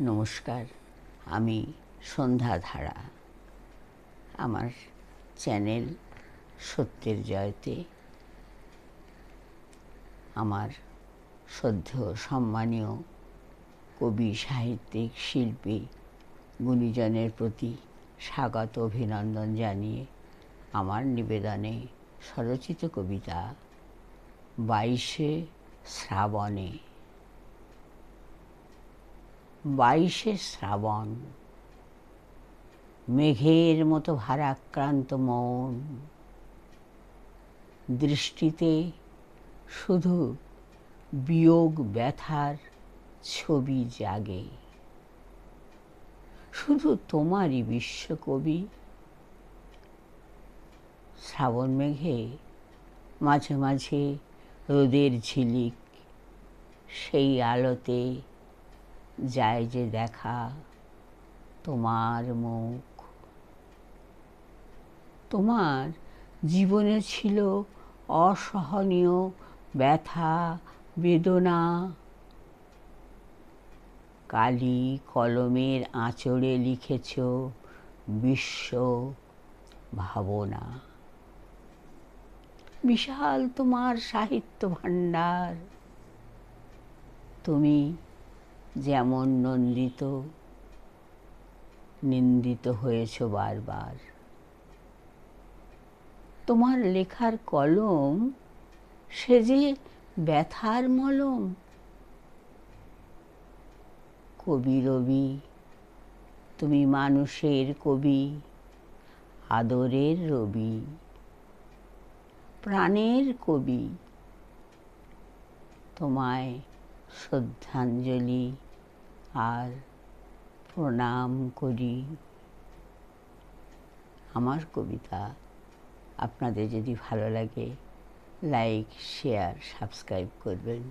নমস্কার, আমি সন্ধ্যা ধারা। আমার চ্যানেল সত্যের জয়তে আমার শ্রদ্ধেয় সম্মানীয় কবি, সাহিত্যিক, শিল্পী, গুণীজনের প্রতি স্বাগত অভিনন্দন জানিয়ে আমার নিবেদনে স্বরচিত কবিতা 22শে শ্রাবণে। 22শে শ্রাবণ, মেঘের মতো ভারাক্রান্ত মন, দৃষ্টিতে শুধু বিয়োগ ব্যথার ছবি জাগে। শুধু তোমারই বিশ্বকবি। শ্রাবণ মেঘে মাঝে মাঝে রোদের ঝিলিক, সেই আলোতে যায় যে দেখা তোমার মুখ। তোমার জীবনে ছিল অসহনীয় ব্যথা, বেদনা। কালি কলমের আঁচড়ে লিখেছ বিশ্ব ভাবনা। বিশাল তোমার সাহিত্য ভাণ্ডার। তুমি যেমন নন্দিত, নিন্দিত হয়েছ বারবার। তোমার লেখার কলম সে যে ব্যথার মলম। কবি রবি, তুমি মানুষের কবি, আদরের রবি, প্রাণের কবি। তোমায় শ্রদ্ধাঞ্জলি আর প্রণাম করি। আমার কবিতা আপনাদের যদি ভালো লাগে, লাইক, শেয়ার, সাবস্ক্রাইব করবেন।